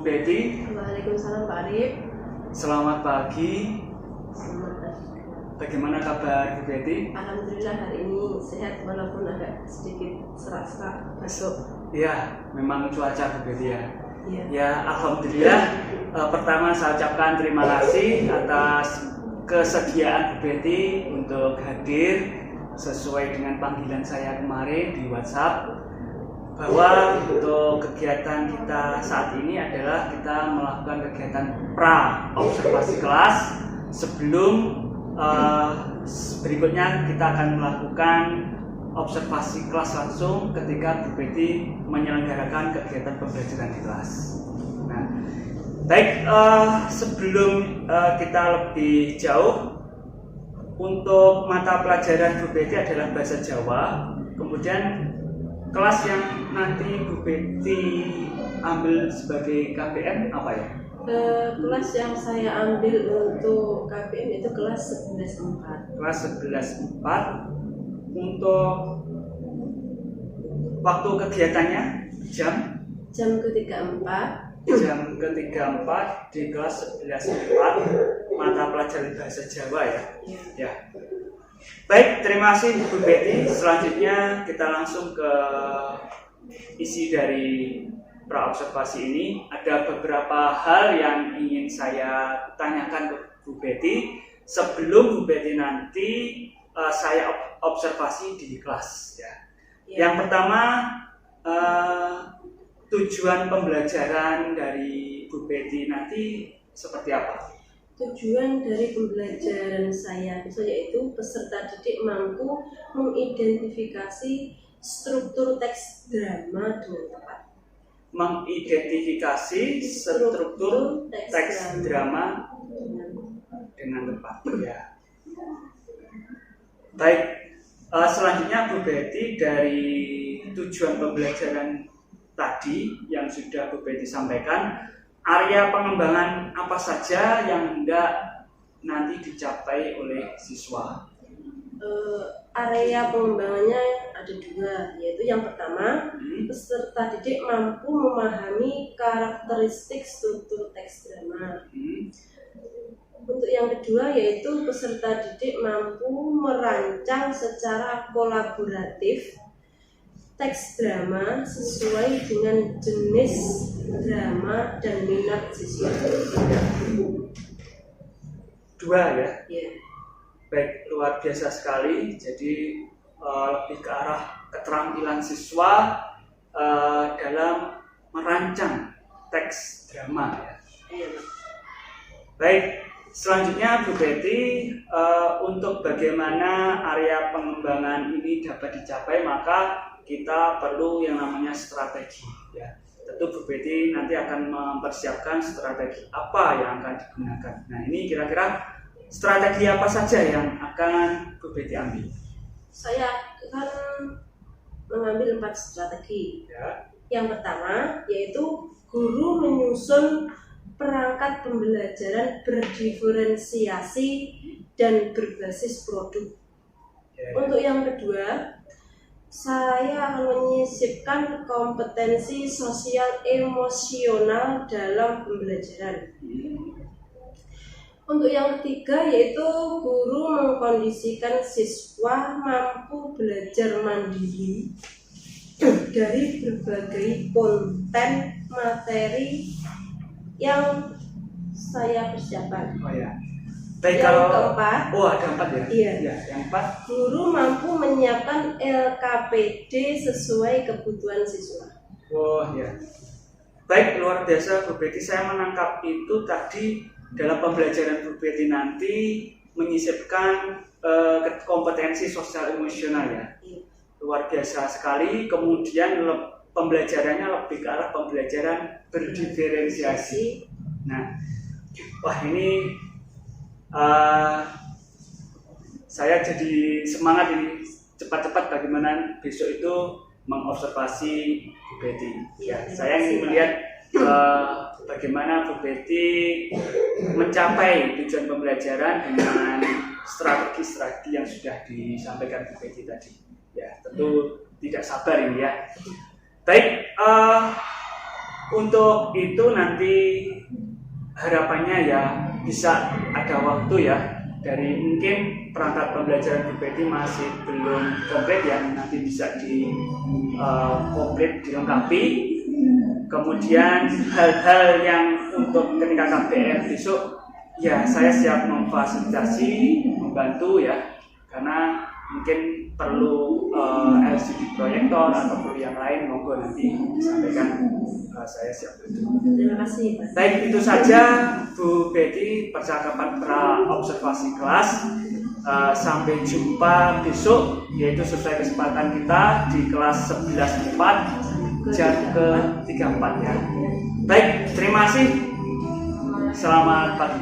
Bu Betty. Waalaikumsalam Pak Arif. Selamat pagi. Selamat pagi. Bagaimana kabar Bu Betty? Alhamdulillah hari ini sehat walaupun agak sedikit serak-serak batuk. Ya, memang cuaca Bu Betty ya. Iya. Ya, alhamdulillah. Pertama saya ucapkan terima kasih atas kesediaan Bu Betty untuk hadir sesuai dengan panggilan saya kemarin di WhatsApp. Bahwa untuk kegiatan kita saat ini adalah kita melakukan kegiatan pra observasi kelas sebelum berikutnya kita akan melakukan observasi kelas langsung ketika Bu Betty menyelenggarakan kegiatan pembelajaran di kelas. Nah, baik, sebelum kita lebih jauh, untuk mata pelajaran Bu Betty adalah bahasa Jawa. Kemudian kelas yang nanti Bu Betty ambil sebagai KPM apa ya? Kelas yang saya ambil untuk KPM itu kelas 11.4. Kelas 11.4. Untuk waktu kegiatannya jam ke-3.4. Jam ke-3.4 di kelas 11.4 mata pelajaran bahasa Jawa ya. Ya. Baik, terima kasih Bu Betty. Selanjutnya kita langsung ke isi dari pra-observasi ini. Ada beberapa hal yang ingin saya tanyakan ke Bu Betty sebelum Bu Betty nanti saya observasi di kelas ya. Yang pertama, tujuan pembelajaran dari Bu Betty nanti seperti apa? Tujuan dari pembelajaran saya yaitu peserta didik mampu mengidentifikasi struktur teks drama dengan tepat. Mengidentifikasi struktur teks drama dengan tepat. Ya. Baik, selanjutnya Bu Betty dari tujuan pembelajaran tadi yang sudah Bu Betty sampaikan, area pengembangan apa saja yang hendak nanti dicapai oleh siswa? Area pengembangannya ada dua, yaitu yang pertama, peserta didik mampu memahami karakteristik struktur teks drama. Untuk yang kedua, yaitu peserta didik mampu merancang secara kolaboratif teks drama sesuai dengan jenis drama dan minat siswa. Dua ya? Yeah. Baik, luar biasa sekali. Jadi lebih ke arah keterampilan siswa dalam merancang teks drama ya. Yeah. Baik, selanjutnya Bu Betty, untuk bagaimana area pengembangan ini dapat dicapai maka kita perlu yang namanya strategi ya. Tentu Bu Betty nanti akan mempersiapkan strategi apa yang akan digunakan. Nah, ini kira-kira strategi apa saja yang akan Bu Betty ambil? Saya akan mengambil 4 strategi Ya. Yang pertama yaitu guru menyusun perangkat pembelajaran berdiferensiasi dan berbasis produk. Ya. Untuk yang kedua, saya akan menyisipkan kompetensi sosial emosional dalam pembelajaran. Untuk yang ketiga yaitu guru mengkondisikan siswa mampu belajar mandiri dari berbagai konten materi yang saya persiapkan. Oh ya. Baik, Yang kalau keempat, ada 4 ya? Iya. Ya, yang 4. Guru mampu menyiapkan LKPD sesuai kebutuhan siswa. Oh ya. Baik, luar biasa Bu Betty. Saya menangkap itu tadi dalam pembelajaran Bu Betty nanti menyisipkan kompetensi sosial emosional ya. Iya. Luar biasa sekali. Kemudian pembelajarannya lebih ke arah pembelajaran berdiferensiasi. Nah, wah ini saya jadi semangat ini cepat-cepat bagaimana besok itu mengobservasi Bu Betty. Ya, saya ingin melihat bagaimana Bu Betty mencapai tujuan pembelajaran dengan strategi-strategi yang sudah disampaikan Bu Betty tadi. Ya, tentu tidak sabar ini ya. Baik, untuk itu nanti harapannya ya bisa ada waktu ya, dari mungkin perangkat pembelajaran Bu Betty masih belum komplit ya, nanti bisa di komplit dilengkapi. Kemudian hal-hal yang untuk ketika KBM besok ya saya siap memfasilitasi, membantu ya, karena mungkin perlu LCD proyektor atau perlu yang lain, monggo nanti disampaikan, saya siap bantu. Terima kasih Pak. Baik, itu saja Bu Betty percakapan pra observasi kelas. Sampai jumpa besok, yaitu sesuai kesempatan kita di kelas 11.4 jam ke-34 ya. Baik, terima kasih. Selamat pagi.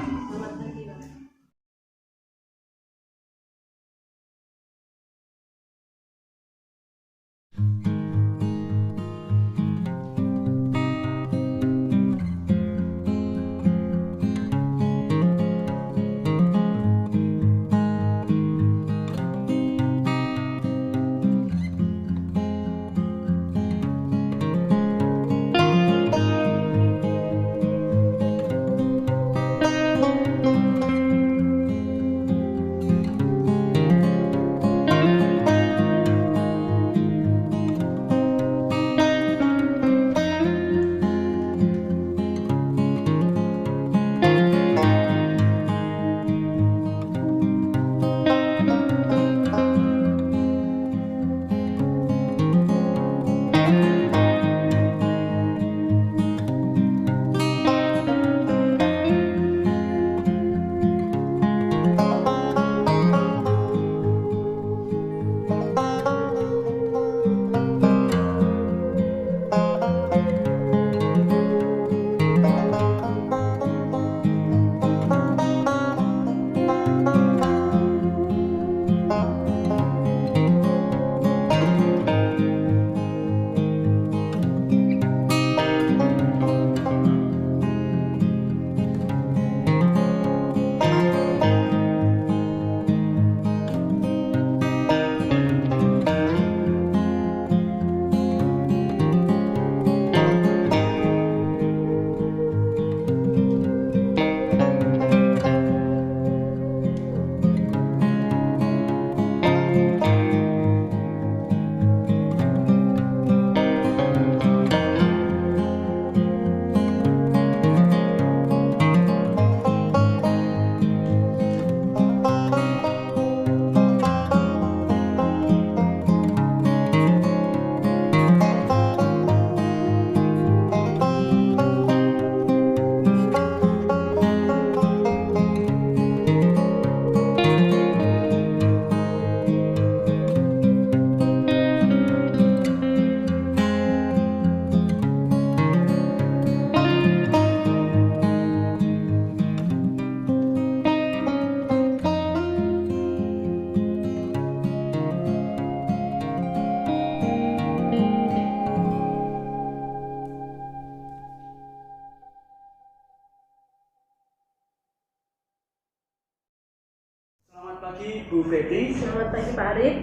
Pagi Bu Betty. Selamat pagi Pak Arif.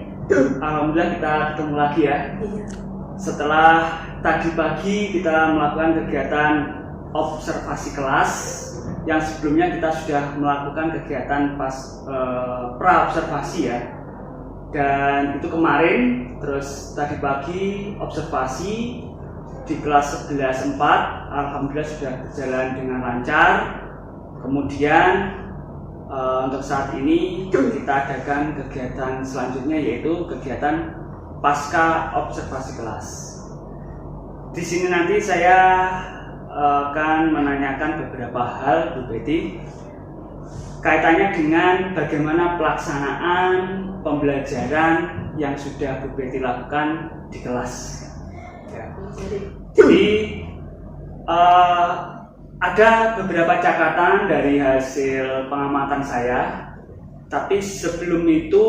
Alhamdulillah kita ketemu lagi ya. Iya. Setelah tadi pagi kita melakukan kegiatan observasi kelas, yang sebelumnya kita sudah melakukan kegiatan pra observasi ya. Dan itu kemarin, terus tadi pagi observasi di kelas 11.4, alhamdulillah sudah berjalan dengan lancar. Kemudian untuk saat ini kita adakan kegiatan selanjutnya, yaitu kegiatan pasca observasi kelas. Di sini nanti saya akan menanyakan beberapa hal Bu Betty kaitannya dengan bagaimana pelaksanaan pembelajaran yang sudah Bu Betty lakukan di kelas. Ya. Jadi ada beberapa catatan dari hasil pengamatan saya, tapi sebelum itu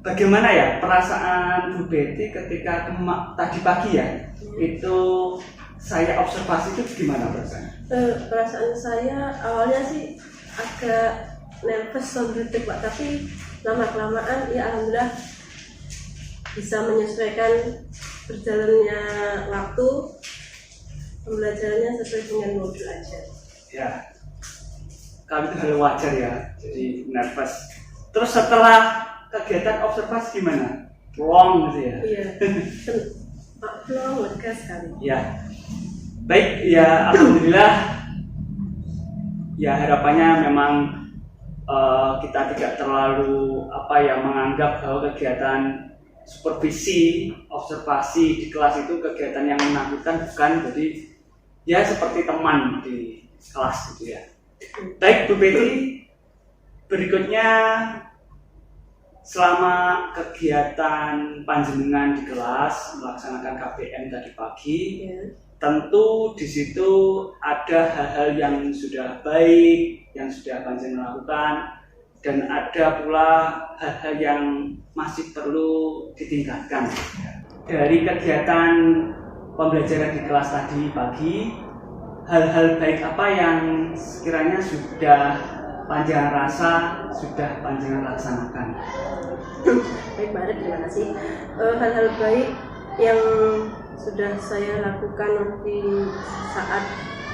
bagaimana ya perasaan Bu Betty ketika tadi pagi ya, itu saya observasi itu gimana perasaan? Perasaan saya awalnya sih agak nervous sombritik Pak, tapi lama-kelamaan ya alhamdulillah bisa menyesuaikan berjalannya waktu pembelajarannya sesuai dengan modul ajar. Ya, kami itu hal wajar ya, jadi nervous. Terus setelah kegiatan observasi gimana? Plong gitu ya? Iya, Pak Plong lega sekali. Ya, baik ya, alhamdulillah. Ya harapannya memang kita tidak terlalu menganggap bahwa kegiatan supervisi, observasi di kelas itu kegiatan yang menakutkan, bukan. Jadi ya seperti teman di kelas gitu ya. Baik Bu Betty, berikutnya selama kegiatan panjenengan di kelas melaksanakan KBM tadi pagi, tentu di situ ada hal-hal yang sudah baik, yang sudah panjenengan lakukan, dan ada pula hal-hal yang masih perlu ditingkatkan. Dari kegiatan pembelajaran di kelas tadi pagi, hal-hal baik apa yang sekiranya sudah panjenengan rasa, sudah panjenengan laksanakan? Baik Pak Arif, terima kasih. Hal-hal baik yang sudah saya lakukan di saat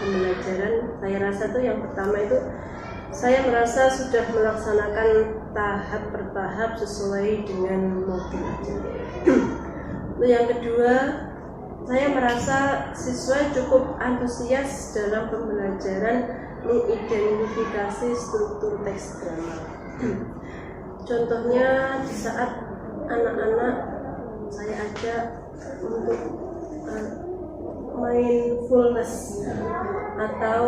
pembelajaran, saya rasa tuh yang pertama itu saya merasa sudah melaksanakan tahap per tahap sesuai dengan modul. Yang kedua, saya merasa siswa cukup antusias dalam pembelajaran mengidentifikasi struktur teks drama. Contohnya di saat anak-anak saya ajak untuk mindfulness atau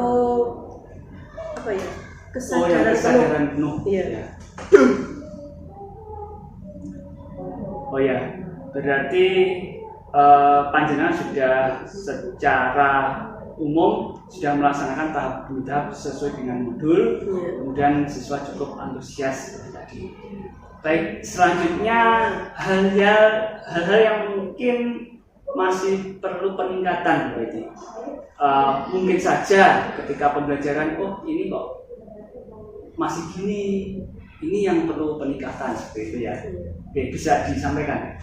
kesadaran penuh. Iya. Oh ya, berarti panjenengan sudah secara umum sudah melaksanakan tahap demi tahap sesuai dengan modul, kemudian siswa cukup antusias tadi. Baik, selanjutnya hal-hal yang mungkin masih perlu peningkatan berarti. Mungkin saja ketika pembelajaran, ini kok masih gini, ini yang perlu peningkatan seperti itu ya. Oke, bisa disampaikan?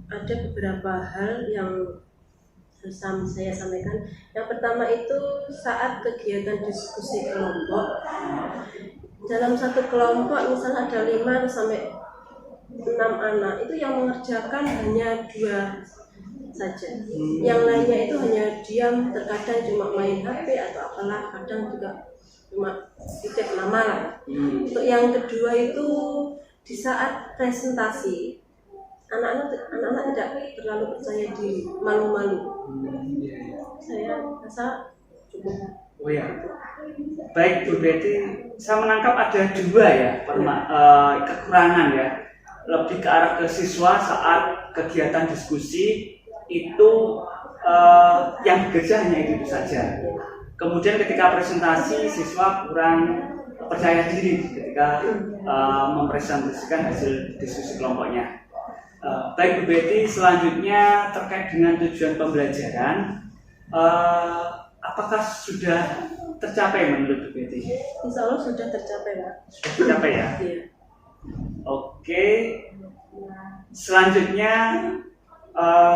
Ada beberapa hal yang saya sampaikan. Yang pertama itu saat kegiatan diskusi kelompok. Dalam satu kelompok misalnya ada 5 sampai 6 anak, itu yang mengerjakan hanya 2 saja. Yang lainnya itu hanya diam, terkadang cuma main HP atau apalah, kadang juga cuma titip nama lah. Untuk yang kedua itu di saat presentasi, anak-anak tidak terlalu percaya diri, malu-malu. Saya rasa cukup. Oh ya, baik Bu Betty, saya menangkap ada 2 ya kekurangan ya, lebih ke arah ke siswa saat kegiatan diskusi itu yang bekerja hanya itu saja. Kemudian ketika presentasi siswa kurang percaya diri ketika mempresentasikan hasil diskusi kelompoknya. Baik Bu Betty, selanjutnya terkait dengan tujuan pembelajaran, apakah sudah tercapai menurut Bu Betty? Insya Allah sudah tercapai Pak. Sudah tercapai ya? Iya. Oke. Selanjutnya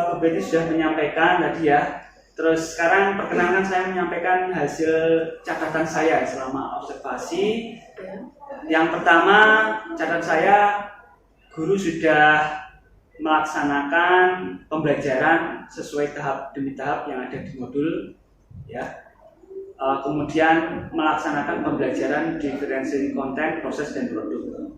Bu Betty sudah menyampaikan tadi ya. Terus sekarang perkenalkan saya menyampaikan hasil catatan saya selama observasi. Yang pertama, catatan saya, guru sudah melaksanakan pembelajaran sesuai tahap demi tahap yang ada di modul ya. Kemudian melaksanakan pembelajaran diferensiasi konten, proses dan produk.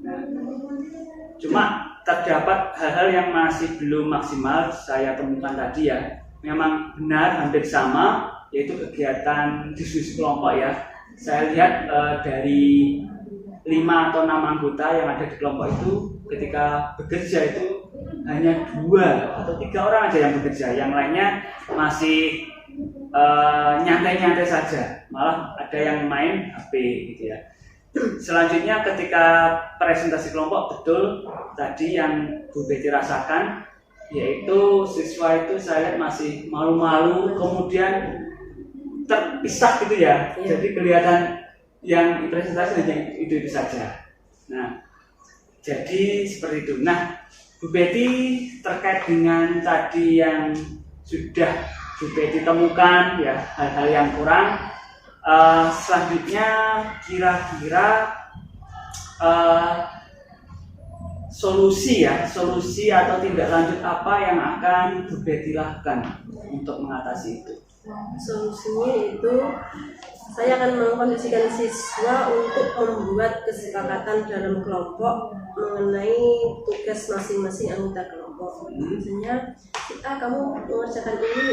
Cuma terdapat hal-hal yang masih belum maksimal saya temukan tadi ya. Memang benar hampir sama, yaitu kegiatan diskusi kelompok ya. Saya lihat dari 5 atau 6 anggota yang ada di kelompok itu ketika bekerja itu hanya 2 atau 3 orang aja yang bekerja, yang lainnya masih nyantai-nyantai saja, malah ada yang main HP gitu ya. Selanjutnya ketika presentasi kelompok, betul tadi yang Bu Betty rasakan, yaitu siswa itu saya lihat masih malu-malu, kemudian terpisah gitu ya. Jadi kelihatan yang presentasi hanya itu saja. Nah, jadi seperti itu. Nah, Bu Bu Betty, terkait dengan tadi yang sudah Bu Betty temukan ya, hal-hal yang kurang, selanjutnya kira-kira solusi atau tindak lanjut apa yang akan Bu Betty lakukan untuk mengatasi itu? Solusinya itu saya akan mengkondisikan siswa untuk membuat kesepakatan dalam kelompok mengenai tugas masing-masing anggota kelompok. Misalnya, kamu mengerjakan ini,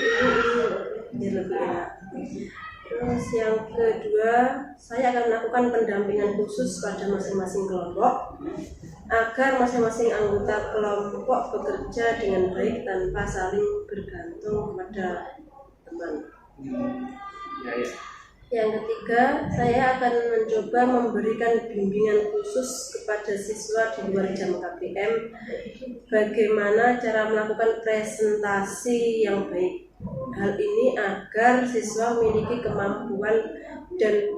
biar lebih enak. Terus yang kedua, saya akan melakukan pendampingan khusus pada masing-masing kelompok agar masing-masing anggota kelompok bekerja dengan baik tanpa saling bergantung pada teman. Ya. Yang ketiga, saya akan mencoba memberikan bimbingan khusus kepada siswa di luar jam KBM bagaimana cara melakukan presentasi yang baik. Hal ini agar siswa memiliki kemampuan dan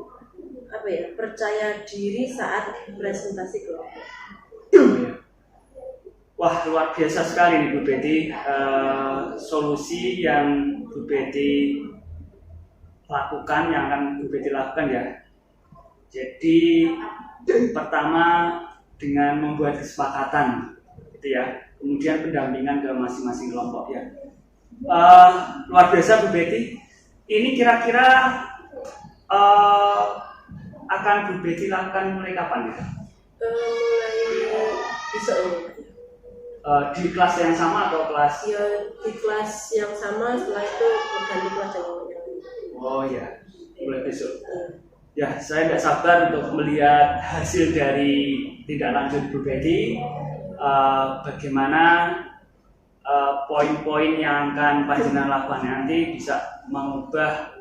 percaya diri saat presentasi kelompok. Wah, luar biasa sekali nih Bu Betty, solusi yang Bu Betty lakukan, yang akan Bu Betty lakukan ya. Jadi pertama dengan membuat kesepakatan gitu ya, kemudian pendampingan ke masing-masing kelompok ya. Luar biasa Bu Betty. Ini kira-kira akan Bu Betty lakukan mulai kapan ya? Mulai besok ini. Di kelas yang sama atau kelas? Ya, di kelas yang sama, setelah itu ganti kelas yang lain. Oh ya, mulai besok. Ya, saya tidak sabar untuk melihat hasil dari tindak lanjut Bu Betty. Bagaimana poin-poin yang akan panjenengan lakukan nanti bisa mengubah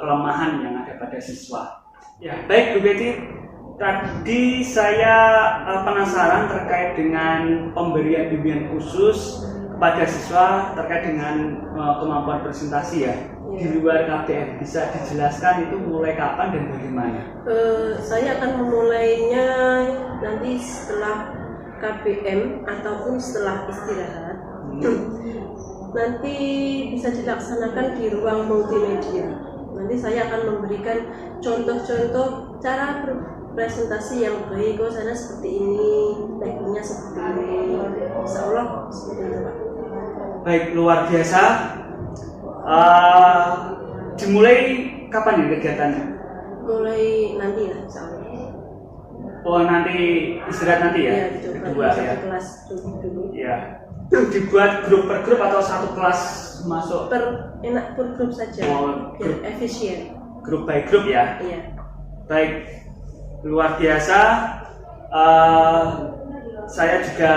kelemahan yang ada pada siswa. Ya, baik Bu Betty. Tadi saya penasaran terkait dengan pemberian bimbingan khusus kepada siswa terkait dengan kemampuan presentasi ya. Di luar KBM, bisa dijelaskan itu mulai kapan dan bagaimana? Saya akan memulainya nanti setelah KBM ataupun setelah istirahat. Nanti bisa dilaksanakan di ruang multimedia. Nanti saya akan memberikan contoh-contoh cara presentasi yang baik. Sana seperti ini, tekniknya seperti ini. Insya Allah seperti itu Pak. Baik, luar biasa. Dimulai kapan ya kegiatannya? Mulai nanti lah, insya Allah. Oh, nanti istirahat nanti ya? Ya, kedua ya. Kelas dulu. Ya. Dibuat grup per grup atau satu kelas masuk? Per grup saja. Oh, biar efisien. Grup by grup ya? Iya. Baik, luar biasa. Saya juga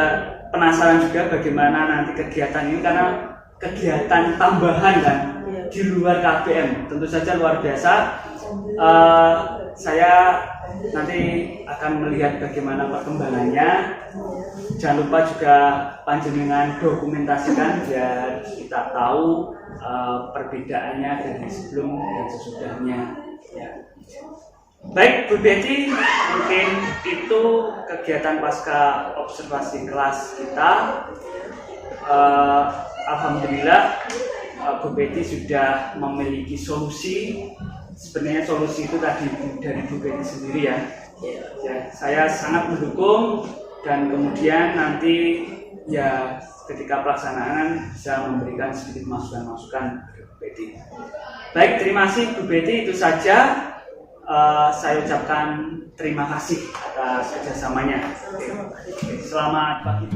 penasaran juga bagaimana nanti kegiatan ini, karena kegiatan tambahan kan di luar KBM, tentu saja luar biasa. Saya nanti akan melihat bagaimana perkembangannya. Jangan lupa juga panjenengan dokumentasikan biar kita tahu perbedaannya dari sebelum dan sesudahnya. Ya. Baik Bu Betty, mungkin itu kegiatan pasca observasi kelas kita. Alhamdulillah Bu Betty sudah memiliki solusi. Sebenarnya solusi itu tadi dari Bu Betty sendiri ya. Saya sangat mendukung, dan kemudian nanti ya ketika pelaksanaan bisa memberikan sedikit masukan-masukan kepada Bu Betty. Baik, terima kasih Bu Betty, itu saja. Saya ucapkan terima kasih atas kerjasamanya. Selamat pagi.